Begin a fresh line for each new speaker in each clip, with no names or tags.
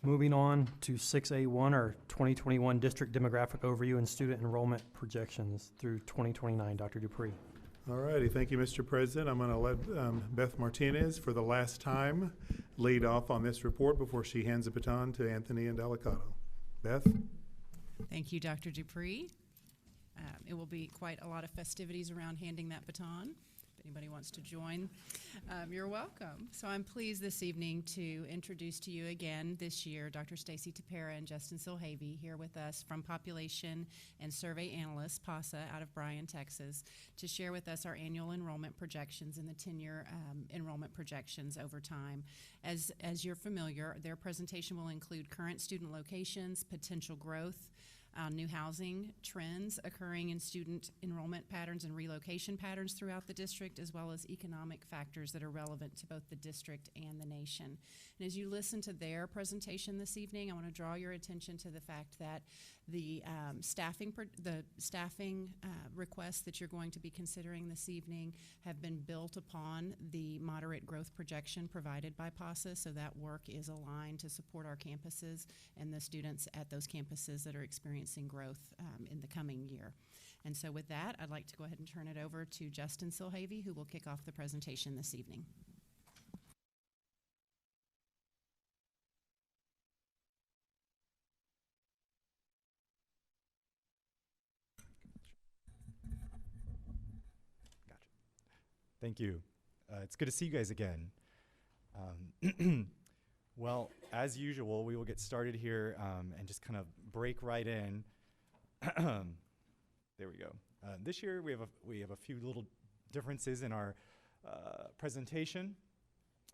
Moving on to 6A1, our 2021 district demographic overview and student enrollment projections through 2029. Dr. Dupree.
All righty, thank you, Mr. President. I'm going to let Beth Martinez, for the last time, lead off on this report before she hands the baton to Anthony and Delicato. Beth?
Thank you, Dr. Dupree. It will be quite a lot of festivities around handing that baton. If anybody wants to join, you're welcome. So I'm pleased this evening to introduce to you again this year Dr. Stacy Tapera and Justin Silhavy here with us from Population and Survey Analysts, PASA, out of Bryan, Texas, to share with us our annual enrollment projections and the 10-year enrollment projections over time. As you're familiar, their presentation will include current student locations, potential growth, new housing trends occurring in student enrollment patterns and relocation patterns throughout the district, as well as economic factors that are relevant to both the district and the nation. And as you listen to their presentation this evening, I want to draw your attention to the fact that the staffing requests that you're going to be considering this evening have been built upon the moderate growth projection provided by PASA, so that work is aligned to support our campuses and the students at those campuses that are experiencing growth in the coming year. And so with that, I'd like to go ahead and turn it over to Justin Silhavy, who will kick off the presentation this evening.
Thank you. It's good to see you guys again. Well, as usual, we will get started here and just kind of break right in. There we go. This year we have a few little differences in our presentation,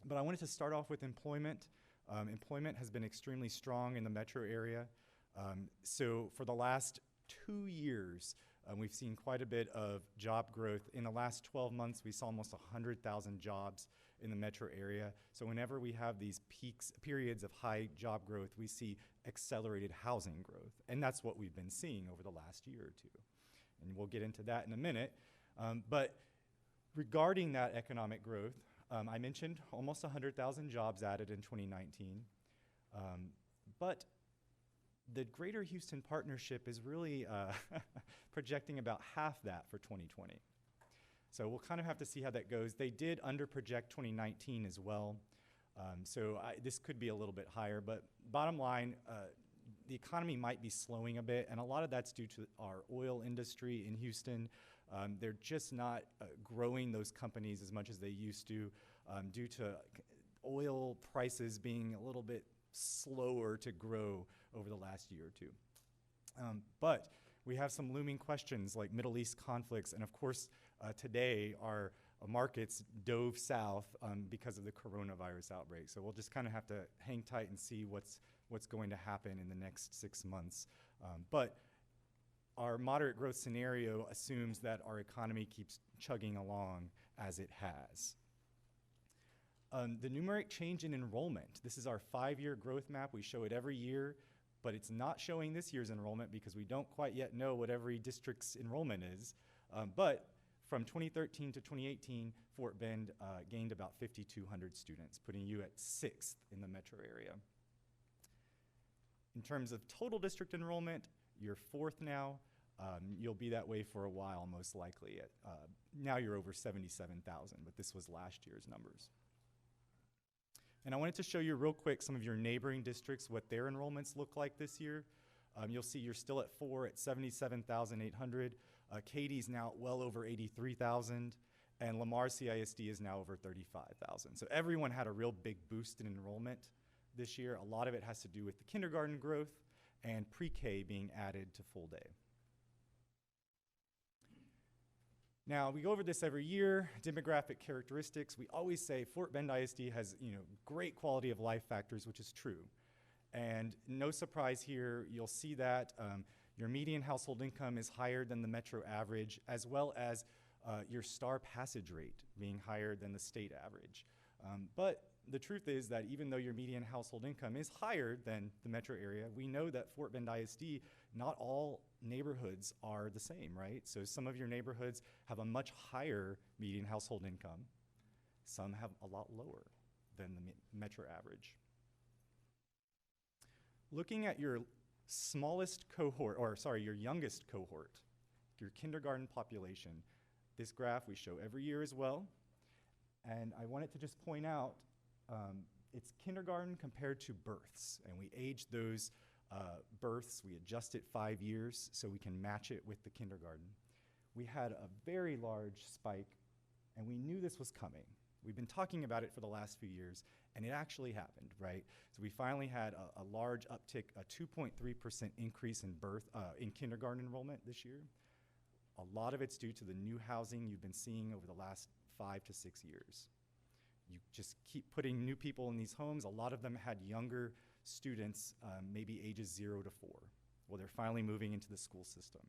but I wanted to start off with employment. Employment has been extremely strong in the metro area. So for the last 2 years, we've seen quite a bit of job growth. In the last 12 months, we saw almost 100,000 jobs in the metro area. So whenever we have these periods of high job growth, we see accelerated housing growth. And that's what we've been seeing over the last year or two. And we'll get into that in a minute. But regarding that economic growth, I mentioned almost 100,000 jobs added in 2019. But the Greater Houston Partnership is really projecting about half that for 2020. So we'll kind of have to see how that goes. They did under-project 2019 as well. So this could be a little bit higher, but bottom line, the economy might be slowing a bit, and a lot of that's due to our oil industry in Houston. They're just not growing those companies as much as they used to due to oil prices being a little bit slower to grow over the last year or two. But we have some looming questions like Middle East conflicts, and of course today our markets dove south because of the coronavirus outbreak. So we'll just kind of have to hang tight and see what's going to happen in the next 6 months. But our moderate growth scenario assumes that our economy keeps chugging along as it has. The numeric change in enrollment. This is our 5-year growth map. We show it every year, but it's not showing this year's enrollment because we don't quite yet know what every district's enrollment is. But from 2013 to 2018, Fort Bend gained about 5,200 students, putting you at 6th in the metro area. In terms of total district enrollment, you're 4th now. You'll be that way for a while, most likely. Now you're over 77,000, but this was last year's numbers. And I wanted to show you real quick some of your neighboring districts, what their enrollments look like this year. You'll see you're still at 4 at 77,800. Katie's now well over 83,000, and Lamar CISD is now over 35,000. So everyone had a real big boost in enrollment this year. A lot of it has to do with the kindergarten growth and pre-K being added to full day. Now, we go over this every year, demographic characteristics. We always say Fort Bend ISD has, great quality of life factors, which is true. And no surprise here, you'll see that your median household income is higher than the metro average, as well as your star passage rate being higher than the state average. But the truth is that even though your median household income is higher than the metro area, we know that Fort Bend ISD, not all neighborhoods are the same, right? So some of your neighborhoods have a much higher median household income. Some have a lot lower than the metro average. looking at your smallest cohort, or sorry, your youngest cohort, your kindergarten population, this graph we show every year as well. And I wanted to just point out, it's kindergarten compared to births. And we age those births, we adjust it 5 years so we can match it with the kindergarten. We had a very large spike, and we knew this was coming. We've been talking about it for the last few years, and it actually happened, right? So we finally had a large uptick, a 2.3% increase in kindergarten enrollment this year. A lot of it's due to the new housing you've been seeing over the last 5 to 6 years. You just keep putting new people in these homes. A lot of them had younger students, maybe ages 0 to 4. Well, they're finally moving into the school system.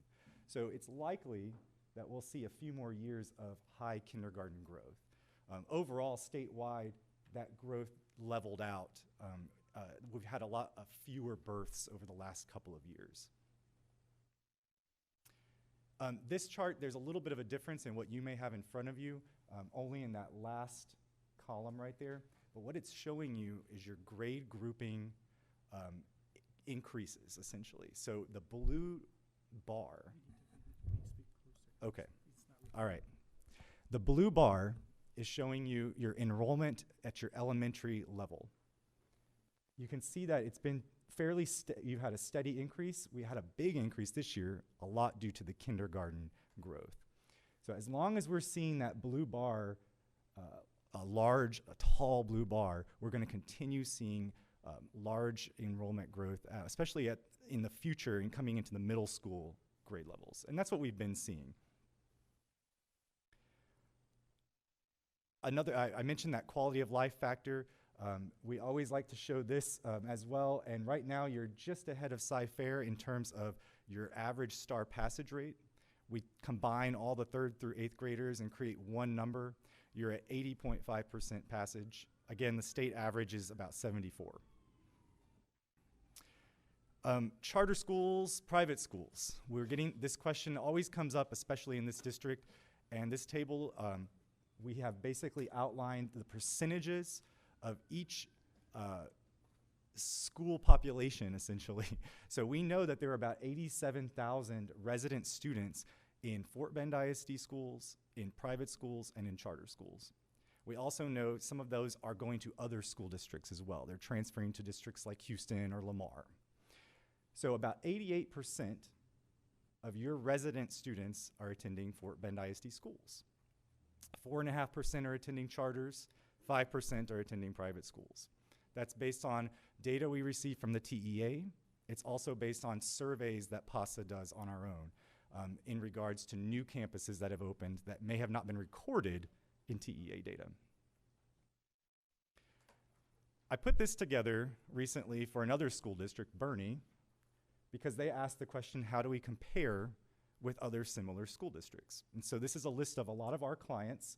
So it's likely that we'll see a few more years of high kindergarten growth. Overall, statewide, that growth leveled out. We've had a lot of fewer births over the last couple of years. This chart, there's a little bit of a difference in what you may have in front of you, only in that last column right there. But what it's showing you is your grade grouping increases, essentially. So the blue bar, okay, all right. The blue bar is showing you your enrollment at your elementary level. You can see that it's been fairly, you've had a steady increase. We had a big increase this year, a lot due to the kindergarten growth. So as long as we're seeing that blue bar, a tall blue bar, we're gonna continue seeing large enrollment growth, especially in the future and coming into the middle school grade levels. And that's what we've been seeing. I mentioned that quality of life factor. We always like to show this as well, and right now you're just ahead of Sci-Fair in terms of your average star passage rate. We combine all the 3rd through 8th graders and create one number. You're at 80.5% passage. Again, the state average is about 74. Charter schools, private schools. We're getting, this question always comes up, especially in this district, and this table, we have basically outlined the percentages of each school population, essentially. So we know that there are about 87,000 resident students in Fort Bend ISD schools, in private schools, and in charter schools. We also know some of those are going to other school districts as well. They're transferring to districts like Houston or Lamar. So about 88% of your resident students are attending Fort Bend ISD schools. 4.5% are attending charters, 5% are attending private schools. That's based on data we receive from the TEA. It's also based on surveys that PASA does on our own in regards to new campuses that have opened that may have not been recorded in TEA data. I put this together recently for another school district, Bernie, because they asked the question, how do we compare with other similar school districts? And so this is a list of a lot of our clients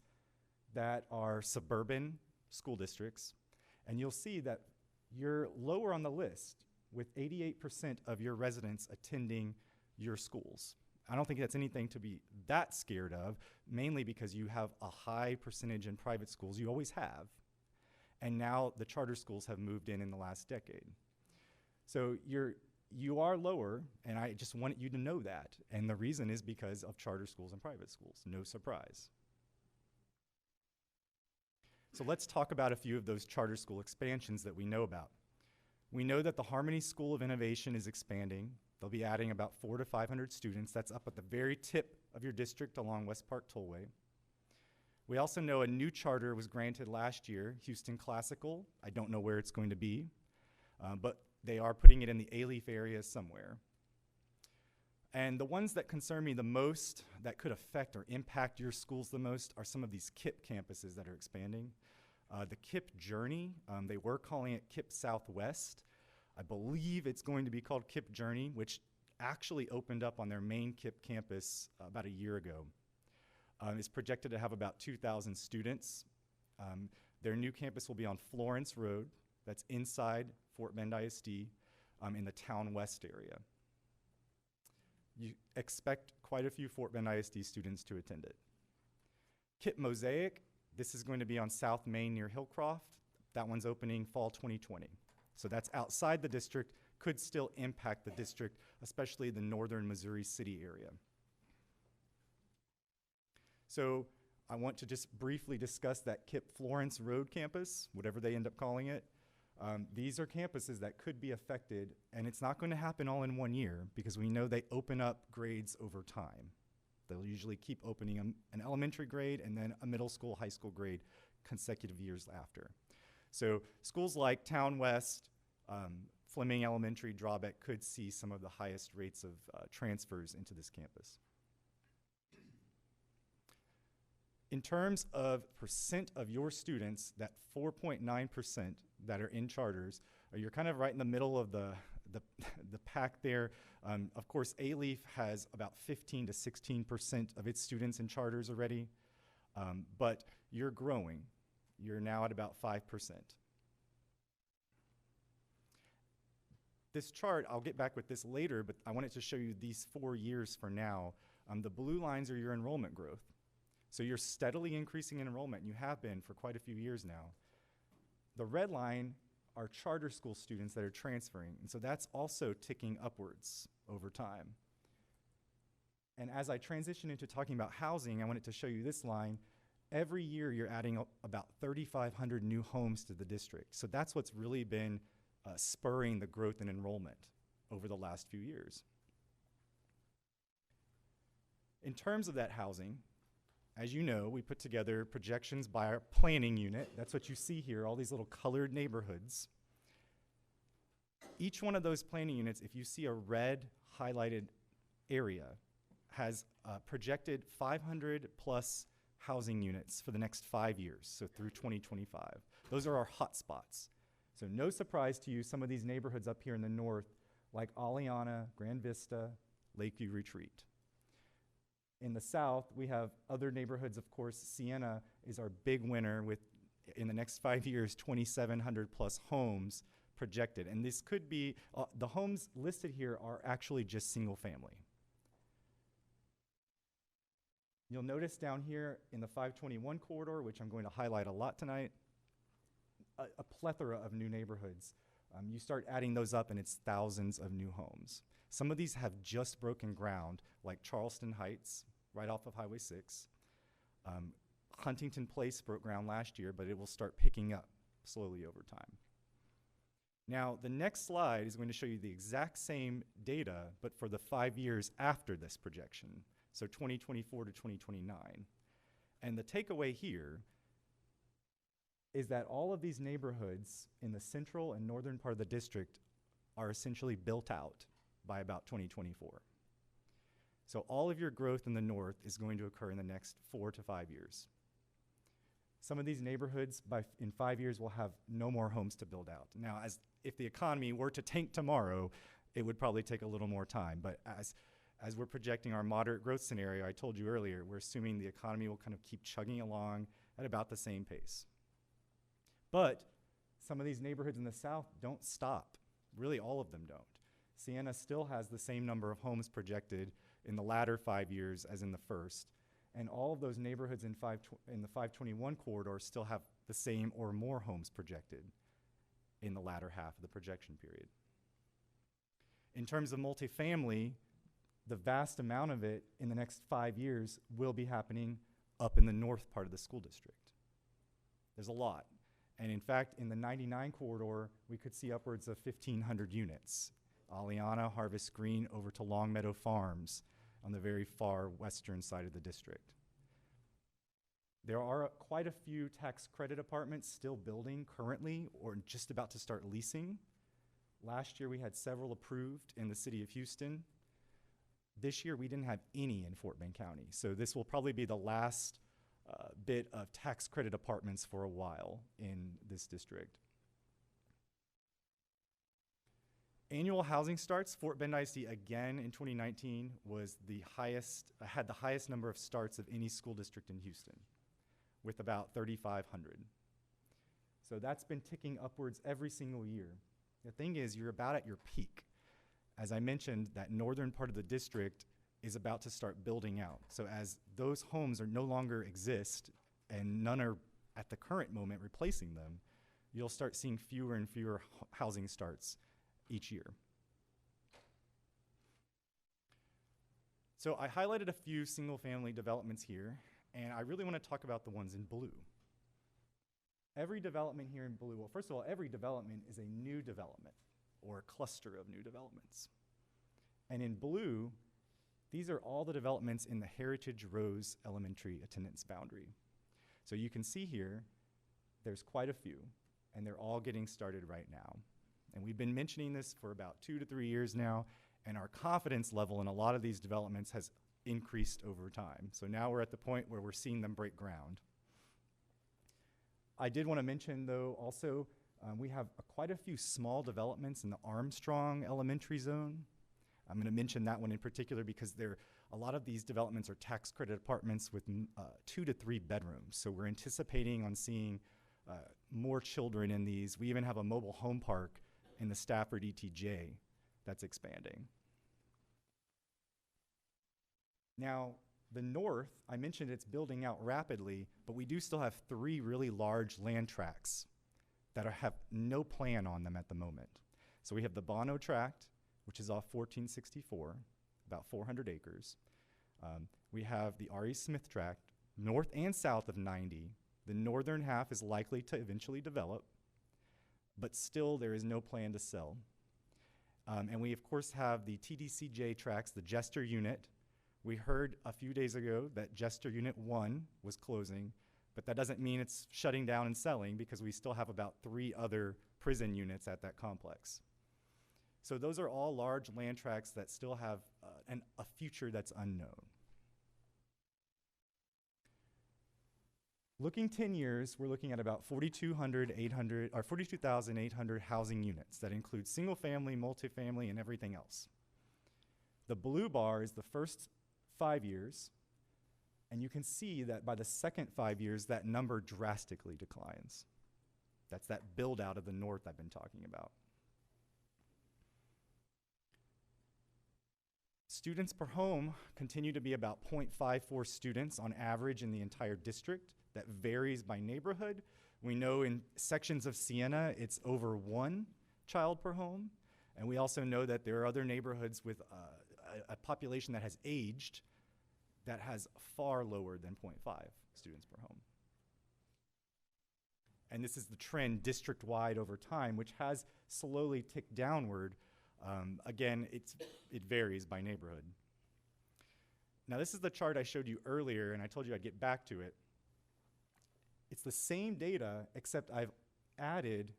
that are suburban school districts, and you'll see that you're lower on the list with 88% of your residents attending your schools. I don't think that's anything to be that scared of, mainly because you have a high percentage in private schools, you always have, and now the charter schools have moved in the last decade. So you are lower, and I just want you to know that, and the reason is because of charter schools and private schools, no surprise. So let's talk about a few of those charter school expansions that we know about. We know that the Harmony School of Innovation is expanding. They'll be adding about 400 to 500 students. That's up at the very tip of your district along West Park Tollway. We also know a new charter was granted last year, Houston Classical. I don't know where it's going to be, but they are putting it in the Alief area somewhere. And the ones that concern me the most, that could affect or impact your schools the most, are some of these KIPP campuses that are expanding. The KIPP Journey, they were calling it KIPP Southwest. I believe it's going to be called KIPP Journey, which actually opened up on their main KIPP campus about a year ago. It's projected to have about 2,000 students. Their new campus will be on Florence Road. That's inside Fort Bend ISD in the Town West area. You expect quite a few Fort Bend ISD students to attend it. KIPP Mosaic, this is going to be on South Main near Hillcroft. That one's opening fall 2020. So that's outside the district, could still impact the district, especially the northern Missouri City area. So I want to just briefly discuss that Kip Florence Road campus, whatever they end up calling it. These are campuses that could be affected, and it's not going to happen all in one year because we know they open up grades over time. They'll usually keep opening an elementary grade and then a middle school, high school grade consecutive years after. So schools like Town West, Fleming Elementary, Drawbeck could see some of the highest rates of transfers into this campus. In terms of percent of your students, that 4.9% that are in charters, you're kind of right in the middle of the pack there. Of course, A-Leaf has about 15 to 16% of its students in charters already, but you're growing. You're now at about 5%. This chart, I'll get back with this later, but I wanted to show you these 4 years for now. The blue lines are your enrollment growth. So you're steadily increasing in enrollment, and you have been for quite a few years now. The red line are charter school students that are transferring, and so that's also ticking upwards over time. And as I transition into talking about housing, I wanted to show you this line. Every year you're adding about 3,500 new homes to the district. So that's what's really been spurring the growth in enrollment over the last few years. In terms of that housing, as you know, we put together projections by our planning unit. That's what you see here, all these little colored neighborhoods. Each one of those planning units, if you see a red highlighted area, has projected 500 plus housing units for the next 5 years, so through 2025. Those are our hot spots. So no surprise to you, some of these neighborhoods up here in the north, like Aliana, Grand Vista, Lakeview Retreat. In the south, we have other neighborhoods, of course. Sienna is our big winner with, in the next 5 years, 2,700 plus homes projected. And this could be, the homes listed here are actually just single family. You'll notice down here in the 521 corridor, which I'm going to highlight a lot tonight, a plethora of new neighborhoods. You start adding those up and it's thousands of new homes. Some of these have just broken ground, like Charleston Heights, right off of Highway 6. Huntington Place broke ground last year, but it will start picking up slowly over time. Now, the next slide is going to show you the exact same data, but for the 5 years after this projection, so 2024 to 2029. And the takeaway here is that all of these neighborhoods in the central and northern part of the district are essentially built out by about 2024. So all of your growth in the north is going to occur in the next 4 to 5 years. Some of these neighborhoods in 5 years will have no more homes to build out. Now, if the economy were to tank tomorrow, it would probably take a little more time. But as we're projecting our moderate growth scenario, I told you earlier, we're assuming the economy will kind of keep chugging along at about the same pace. But some of these neighborhoods in the south don't stop. Really, all of them don't. Sienna still has the same number of homes projected in the latter 5 years as in the first. And all of those neighborhoods in the 521 corridor still have the same or more homes projected in the latter half of the projection period. In terms of multifamily, the vast amount of it in the next 5 years will be happening up in the north part of the school district. There's a lot. And in fact, in the 99 corridor, we could see upwards of 1,500 units. Aliana, Harvest Green, over to Long Meadow Farms on the very far western side of the district. There are quite a few tax credit apartments still building currently or just about to start leasing. Last year we had several approved in the city of Houston. This year we didn't have any in Fort Bend County. So this will probably be the last bit of tax credit apartments for a while in this district. Annual housing starts, Fort Bend ISD again in 2019 was the highest, had the highest number of starts of any school district in Houston with about 3,500. So that's been ticking upwards every single year. The thing is, you're about at your peak. As I mentioned, that northern part of the district is about to start building out. So as those homes no longer exist and none are at the current moment replacing them, you'll start seeing fewer and fewer housing starts each year. So I highlighted a few single-family developments here, and I really want to talk about the ones in blue. Every development here in blue, well, first of all, every development is a new development or a cluster of new developments. And in blue, these are all the developments in the Heritage Rose Elementary attendance boundary. So you can see here, there's quite a few, and they're all getting started right now. And we've been mentioning this for about 2 to 3 years now, and our confidence level in a lot of these developments has increased over time. So now we're at the point where we're seeing them break ground. I did want to mention, though, also, we have quite a few small developments in the Armstrong Elementary Zone. I'm going to mention that one in particular because a lot of these developments are tax credit apartments with 2 to 3 bedrooms. So we're anticipating on seeing more children in these. We even have a mobile home park in the Stafford ETJ that's expanding. Now, the north, I mentioned it's building out rapidly, but we do still have 3 really large land tracts that have no plan on them at the moment. So we have the Bono tract, which is off 1464, about 400 acres. We have the R.E. Smith tract, north and south of 90. The northern half is likely to eventually develop, but still there is no plan to sell. And we, of course, have the TDCJ tracts, the Jester unit. We heard a few days ago that Jester Unit 1 was closing, but that doesn't mean it's shutting down and selling because we still have about 3 other prison units at that complex. So those are all large land tracts that still have a future that's unknown. Looking 10 years, we're looking at about 42,800 housing units that include single family, multifamily, and everything else. The blue bar is the first 5 years, and you can see that by the second 5 years, that number drastically declines. That's that build out of the north I've been talking about. Students per home continue to be about 0.54 students on average in the entire district. That varies by neighborhood. We know in sections of Siena, it's over 1 child per home. And we also know that there are other neighborhoods with a population that has aged that has far lower than 0.5 students per home. And this is the trend district-wide over time, which has slowly ticked downward. Again, it varies by neighborhood. Now, this is the chart I showed you earlier, and I told you I'd get back to it. It's the same data, except I've added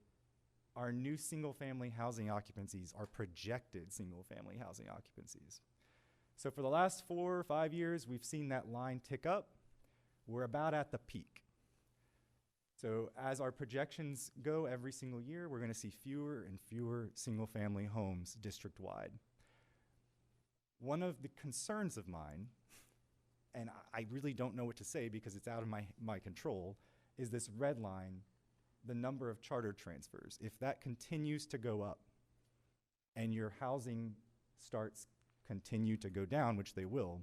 our new single-family housing occupancies, our projected single-family housing occupancies. So for the last 4 or 5 years, we've seen that line tick up. We're about at the peak. So as our projections go every single year, we're going to see fewer and fewer single-family homes district-wide. One of the concerns of mine, and I really don't know what to say because it's out of my control, is this red line, the number of charter transfers. If that continues to go up and your housing starts continue to go down, which they will,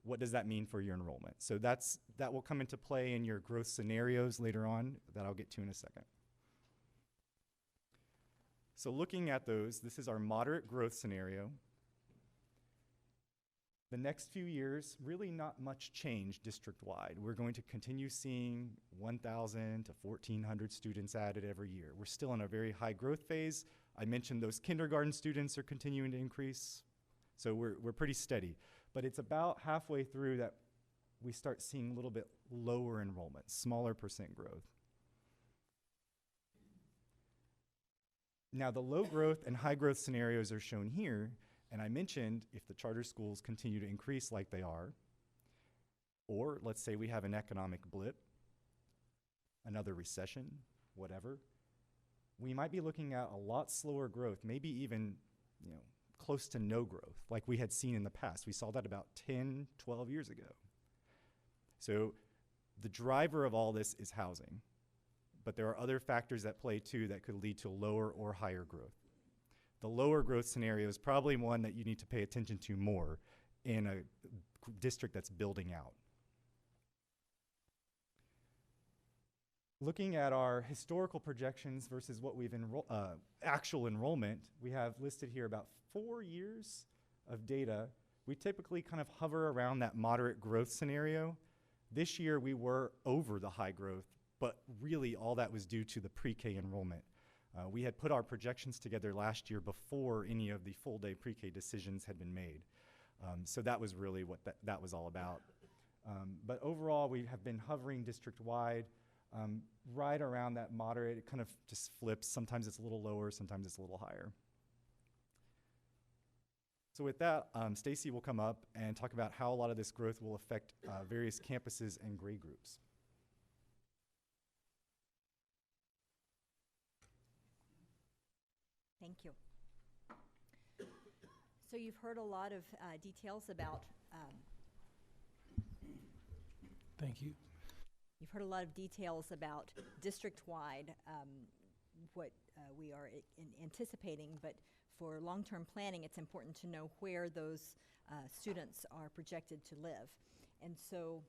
what does that mean for your enrollment? So that will come into play in your growth scenarios later on that I'll get to in a second. So looking at those, this is our moderate growth scenario. The next few years, really not much change district-wide. We're going to continue seeing 1,000 to 1,400 students added every year. We're still in a very high growth phase. I mentioned those kindergarten students are continuing to increase. So we're pretty steady. But it's about halfway through that we start seeing a little bit lower enrollment, smaller percent growth. Now, the low growth and high growth scenarios are shown here. And I mentioned if the charter schools continue to increase like they are, or let's say we have an economic blip, another recession, whatever, we might be looking at a lot slower growth, maybe even close to no growth like we had seen in the past. We saw that about 10, 12 years ago. So the driver of all this is housing, but there are other factors at play too that could lead to lower or higher growth. The lower growth scenario is probably one that you need to pay attention to more in a district that's building out. Looking at our historical projections versus what we've actual enrollment, we have listed here about 4 years of data. we typically kind of hover around that moderate growth scenario. This year we were over the high growth, but really all that was due to the pre-K enrollment. We had put our projections together last year before any of the full-day pre-K decisions had been made. So that was really what that was all about. But overall, we have been hovering district-wide right around that moderate. It kind of just flips. Sometimes it's a little lower, sometimes it's a little higher. So with that, Stacy will come up and talk about how a lot of this growth will affect various campuses and grade groups.
Thank you. So you've heard a lot of details about
Thank you.
You've heard a lot of details about district-wide what we are anticipating, but for long-term planning, it's important to know where those students are projected to live. And so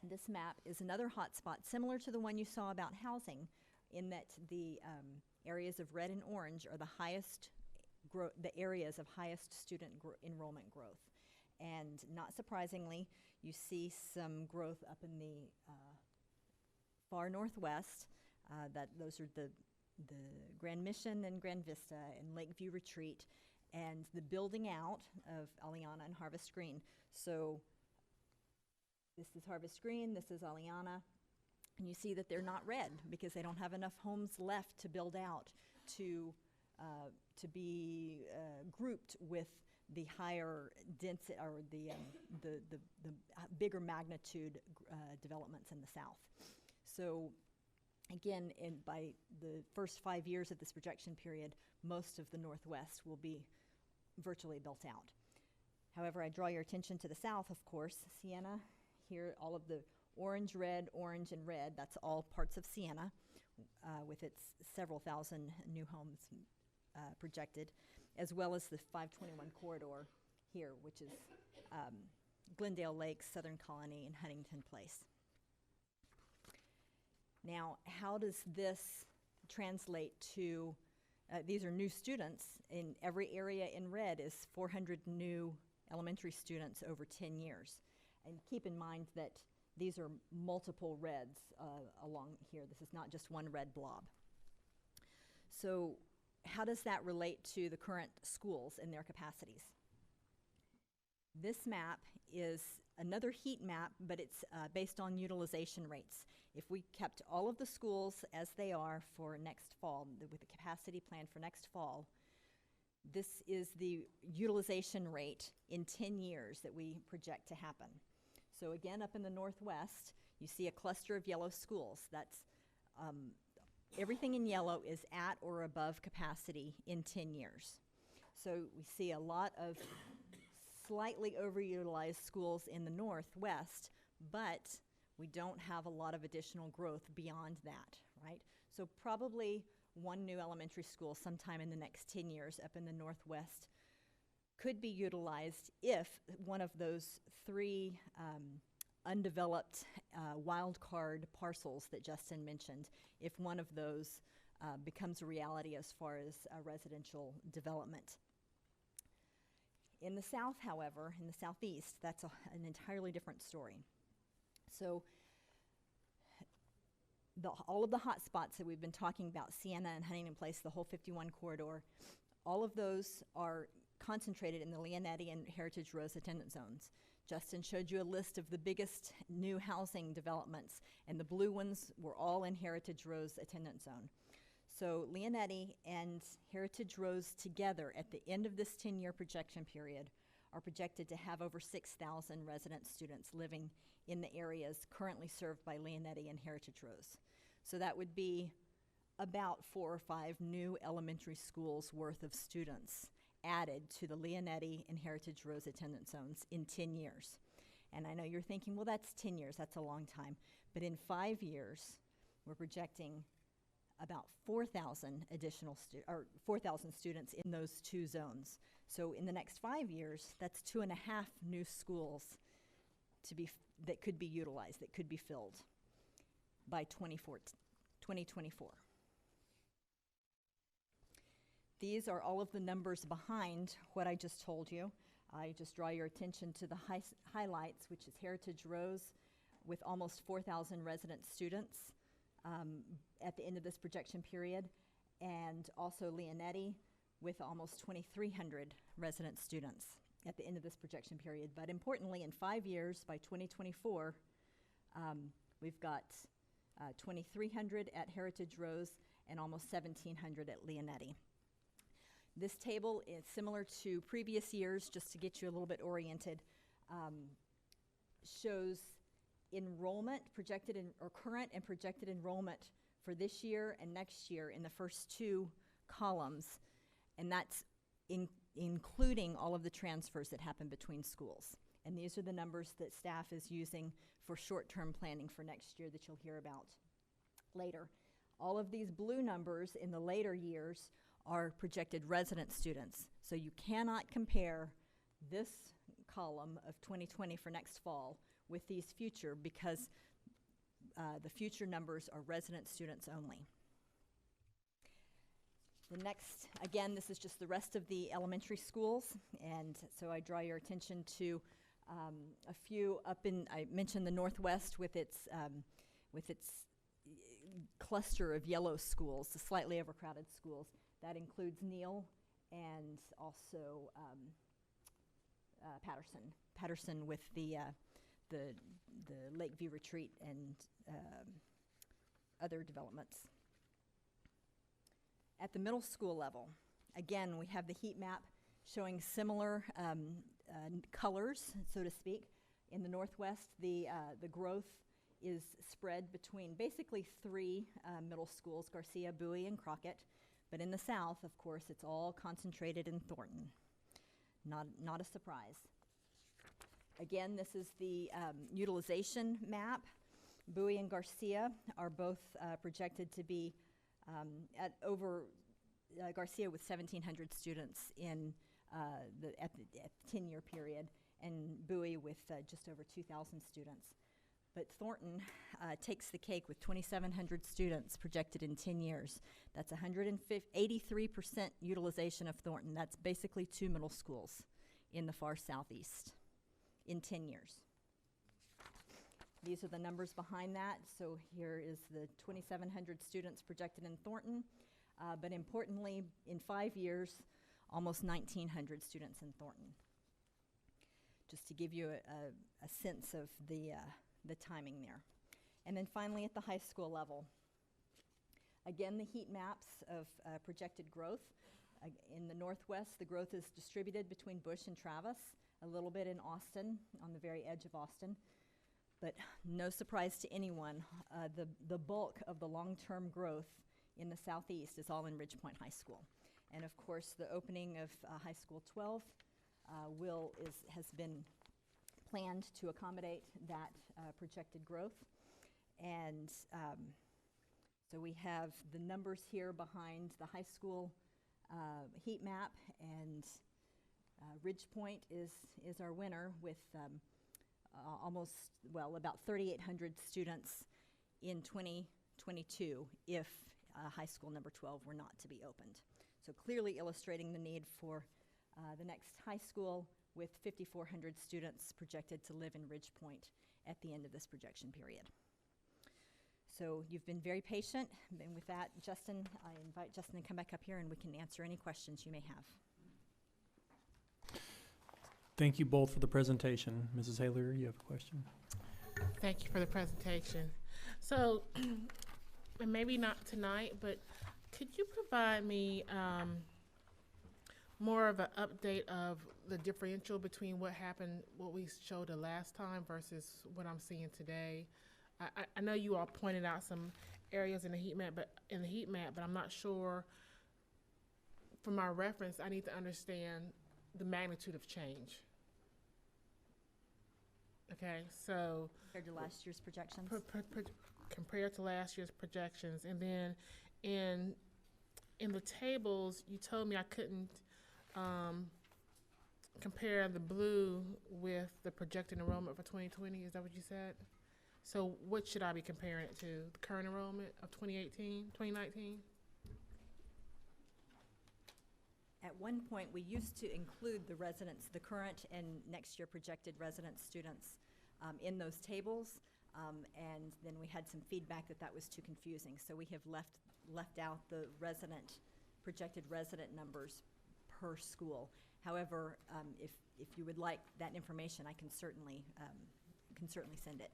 this map is another hotspot similar to the one you saw about housing, in that the areas of red and orange are the highest the areas of highest student enrollment growth. And not surprisingly, you see some growth up in the far northwest. Those are the Grand Mission and Grand Vista and Lakeview Retreat, and the building out of Aliana and Harvest Green. So this is Harvest Green, this is Aliana, and you see that they're not red because they don't have enough homes left to build out to be grouped with the higher density or the bigger magnitude developments in the south. So again, by the first 5 years of this projection period, most of the Northwest will be virtually built out. However, I draw your attention to the south, of course. Siena, here, all of the orange, red, orange, and red, that's all parts of Siena, with its several thousand new homes projected, as well as the 521 corridor here, which is Glendale Lakes, Southern Colony, and Huntington Place. Now, how does this translate to, these are new students. In every area in red is 400 new elementary students over 10 years. And keep in mind that these are multiple reds along here. This is not just one red blob. So how does that relate to the current schools and their capacities? This map is another heat map, but it's based on utilization rates. If we kept all of the schools as they are for next fall, with the capacity plan for next fall, this is the utilization rate in 10 years that we project to happen. So again, up in the Northwest, you see a cluster of yellow schools. That's everything in yellow is at or above capacity in 10 years. So we see a lot of slightly overutilized schools in the Northwest, but we don't have a lot of additional growth beyond that, right? So probably one new elementary school sometime in the next 10 years up in the Northwest could be utilized if one of those three undeveloped wild card parcels that Justin mentioned, if one of those becomes a reality as far as residential development. In the South, however, in the Southeast, that's an entirely different story. So all of the hot spots that we've been talking about, Siena and Huntington Place, the whole 51 corridor, all of those are concentrated in the Leonetti and Heritage Rose attendance zones. Justin showed you a list of the biggest new housing developments, and the blue ones were all in Heritage Rose attendance zone. So Leonetti and Heritage Rose together at the end of this 10-year projection period are projected to have over 6,000 resident students living in the areas currently served by Leonetti and Heritage Rose. So that would be about 4 or 5 new elementary schools worth of students added to the Leonetti and Heritage Rose attendance zones in 10 years. And I know you're thinking, well, that's 10 years, that's a long time. But in 5 years, we're projecting about 4,000 additional 4,000 students in those two zones. So in the next 5 years, that's 2.5 new schools that could be utilized, that could be filled by 2024. These are all of the numbers behind what I just told you. I just draw your attention to the highlights, which is Heritage Rose with almost 4,000 resident students at the end of this projection period, and also Leonetti with almost 2,300 resident students at the end of this projection period. But importantly, in 5 years, by 2024, we've got 2,300 at Heritage Rose and almost 1,700 at Leonetti. This table is similar to previous years, just to get you a little bit oriented, shows enrollment projected or current and projected enrollment for this year and next year in the first 2 columns, and that's including all of the transfers that happen between schools. And these are the numbers that staff is using for short-term planning for next year that you'll hear about later. All of these blue numbers in the later years are projected resident students. So you cannot compare this column of 2020 for next fall with these future, because the future numbers are resident students only. The next, again, this is just the rest of the elementary schools, and so I draw your attention to a few up in, I mentioned the Northwest with its cluster of yellow schools, the slightly overcrowded schools. That includes Neal and also Patterson with the Lakeview Retreat and other developments. At the middle school level, again, we have the heat map showing similar colors, so to speak. In the Northwest, the growth is spread between basically 3 middle schools, Garcia, Bowie, and Crockett. But in the South, of course, it's all concentrated in Thornton. Not a surprise. Again, this is the utilization map. Bowie and Garcia are both projected to be at over, Garcia with 1,700 students in at the 10-year period, and Bowie with just over 2,000 students. But Thornton takes the cake with 2,700 students projected in 10 years. That's 83% utilization of Thornton. That's basically 2 middle schools in the far southeast in 10 years. These are the numbers behind that. So here is the 2,700 students projected in Thornton. But importantly, in 5 years, almost 1,900 students in Thornton. Just to give you a sense of the timing there. And then finally at the high school level, again, the heat maps of projected growth. In the Northwest, the growth is distributed between Bush and Travis, a little bit in Austin, on the very edge of Austin. But no surprise to anyone, the bulk of the long-term growth in the Southeast is all in Ridgepoint High School. And of course, the opening of High School 12 has been planned to accommodate that projected growth. And so we have the numbers here behind the high school heat map, and Ridgepoint is our winner with about 3,800 students in 2022 if high school number 12 were not to be opened. So clearly illustrating the need for the next high school with 5,400 students projected to live in Ridgepoint at the end of this projection period. So you've been very patient, and with that, Justin, I invite Justin to come back up here and we can answer any questions you may have.
Thank you both for the presentation. Mrs. Haler, you have a question?
Thank you for the presentation. So, and maybe not tonight, but could you provide me more of an update of the differential between what happened, what we showed the last time versus what I'm seeing today? I know you all pointed out some areas in the heat map, but I'm not sure. For my reference, I need to understand the magnitude of change. Okay, so
Compared to last year's projections?
Compared to last year's projections, and then in the tables, you told me I couldn't compare the blue with the projected enrollment for 2020. Is that what you said? So what should I be comparing it to? The current enrollment of 2018, 2019?
At one point, we used to include the residents, the current and next year projected resident students in those tables, and then we had some feedback that that was too confusing. So we have left out the projected resident numbers per school. However, if you would like that information, I can certainly send it.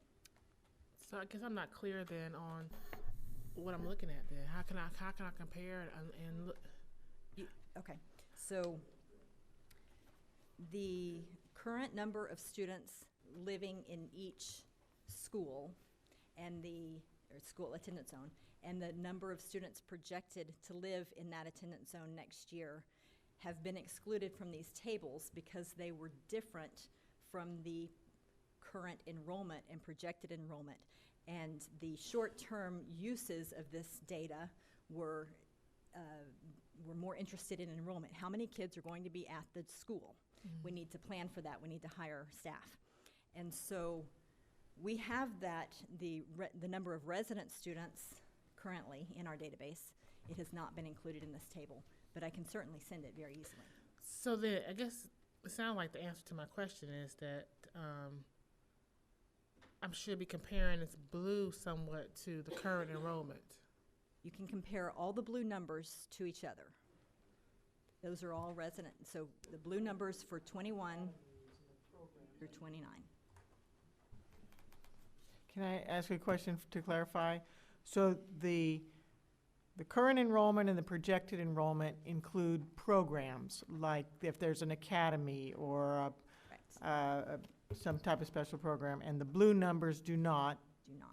So I guess I'm not clear then on what I'm looking at then. How can I compare it and look?
Okay, so the current number of students living in each school and school attendance zone, and the number of students projected to live in that attendance zone next year have been excluded from these tables because they were different from the current enrollment and projected enrollment. And the short-term uses of this data were more interested in enrollment. How many kids are going to be at the school? Mm-hmm. We need to plan for that. We need to hire staff. And so we have the number of resident students currently in our database. It has not been included in this table, but I can certainly send it very easily.
So then, I guess it sounds like the answer to my question is that I should be comparing this blue somewhat to the current enrollment.
You can compare all the blue numbers to each other. Those are all resident. So the blue numbers for 21 through 29.
Can I ask you a question to clarify? So the current enrollment and the projected enrollment include programs, like if there's an academy or some type of special program, and the blue numbers do not.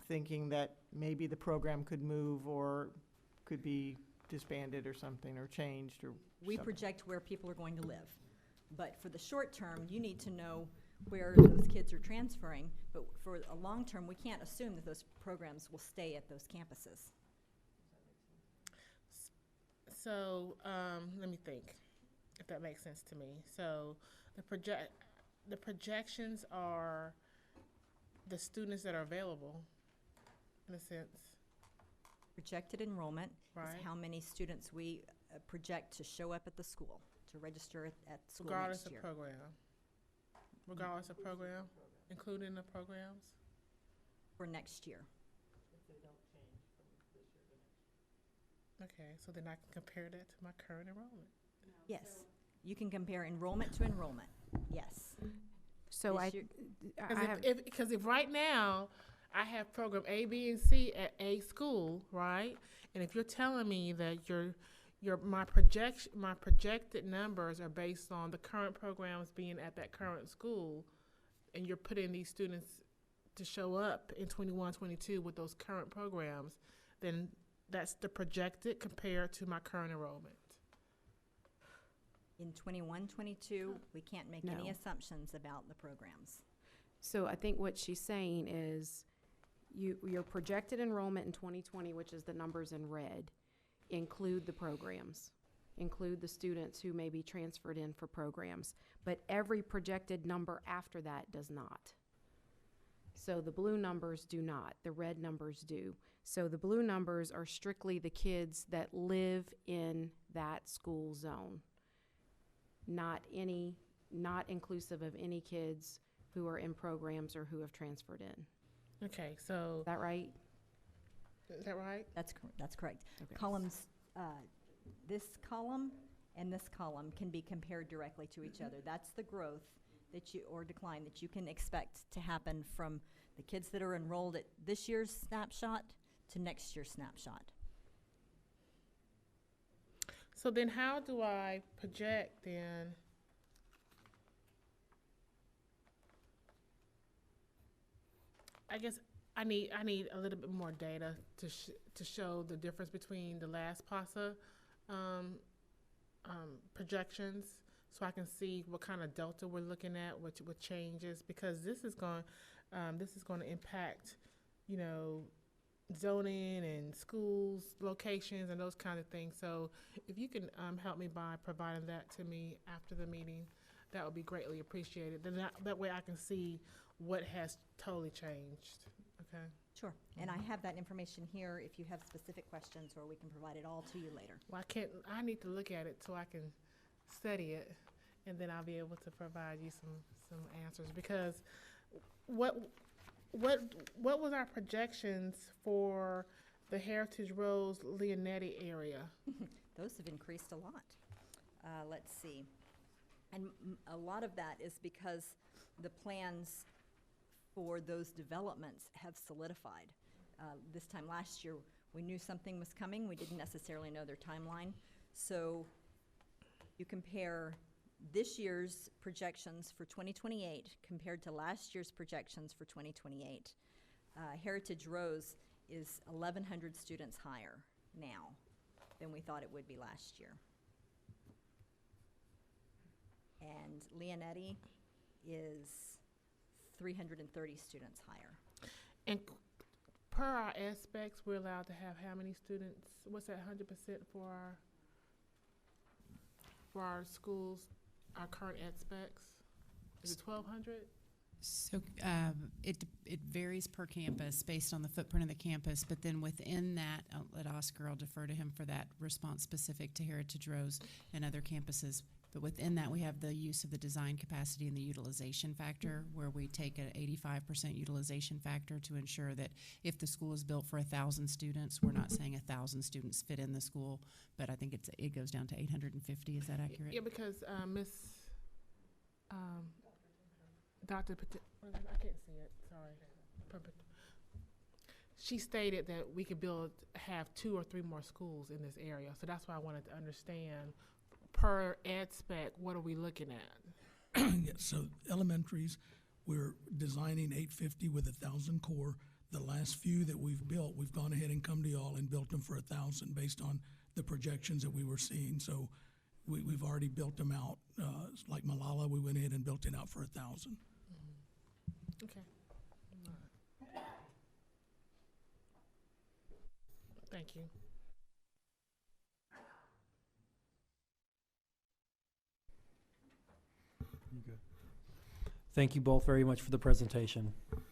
Thinking that maybe the program could move or could be disbanded or something, or changed, or
We
something.
project where people are going to live. But for the short term, you need to know where those kids are transferring. But for a long term, we can't assume that those programs will stay at those campuses.
So let me think, if that makes sense to me. So the projections are the students that are available, in a sense.
Projected enrollment
Right.
is how many students we project to show up at the school, to register at school
Regardless
next
of
year.
program. Regardless of program, including the programs?
For next year.
Okay, so then I can compare that to my current enrollment.
Yes. You can compare enrollment to enrollment. Yes.
So
This year-
Because if right now I have program A, B, and C at a school, right? And if you're telling me that my projected numbers are based on the current programs being at that current school, and you're putting these students to show up in 21, 22 with those current programs, then that's the projected compared to my current enrollment.
In 21, 22, we can't make any
No.
assumptions about the programs.
So I think what she's saying is your projected enrollment in 2020, which is the numbers in red, include the programs, include the students who may be transferred in for programs, but every projected number after that does not. So the blue numbers do not, the red numbers do. So the blue numbers are strictly the kids that live in that school zone, not inclusive of any kids who are in programs or who have transferred in.
Okay, so
Is that right?
is that right?
That's correct.
Okay.
Columns, this column and this column can be compared directly to each other. That's the growth or decline that you can expect to happen from the kids that are enrolled at this year's snapshot to next year's snapshot.
So then how do I project then? I guess I need a little bit more data to show the difference between the last PASA projections, so I can see what kind of delta we're looking at, what changes, because this is going to impact, zoning and schools, locations, and those kind of things. So if you can help me by providing that to me after the meeting, that would be greatly appreciated. Then that way I can see what has totally changed. Okay.
Sure. And I have that information here if you have specific questions, or we can provide it all to you later.
Well, I need to look at it so I can study it, and then I'll be able to provide you some answers. Because what was our projections for the Heritage Rose Leonetti area?
Those have increased a lot. Let's see. And a lot of that is because the plans for those developments have solidified. This time last year, we knew something was coming. We didn't necessarily know their timeline. So you compare this year's projections for 2028 compared to last year's projections for 2028. Heritage Rose is 1,100 students higher now than we thought it would be last year. And Leonetti is 330 students higher.
And per our aspects, we're allowed to have how many students? What's that 100% for our schools, our current aspects? Is it 1,200?
So it varies per campus based on the footprint of the campus, but then within that, I'll let Oscar, I'll defer to him for that response specific to Heritage Rose and other campuses. But within that, we have the use of the design capacity and the utilization factor, where we take an 85% utilization factor to ensure that if the school is built for 1,000 students, we're not saying 1,000 students fit in the school, but I think it goes down to 850. Is that accurate?
Yeah, because Dr. I can't see it, sorry. She stated that we could have 2 or 3 more schools in this area. So that's why I wanted to understand, per ed spec, what are we looking at?
Yeah, so elementaries, we're designing 850 with 1,000 core. The last few that we've built, we've gone ahead and come to y'all and built them for 1,000 based on the projections that we were seeing. So we've already built them out. Like Malala, we went ahead and built it out for 1,000.
Okay. Thank you.
Thank you both very much for the presentation.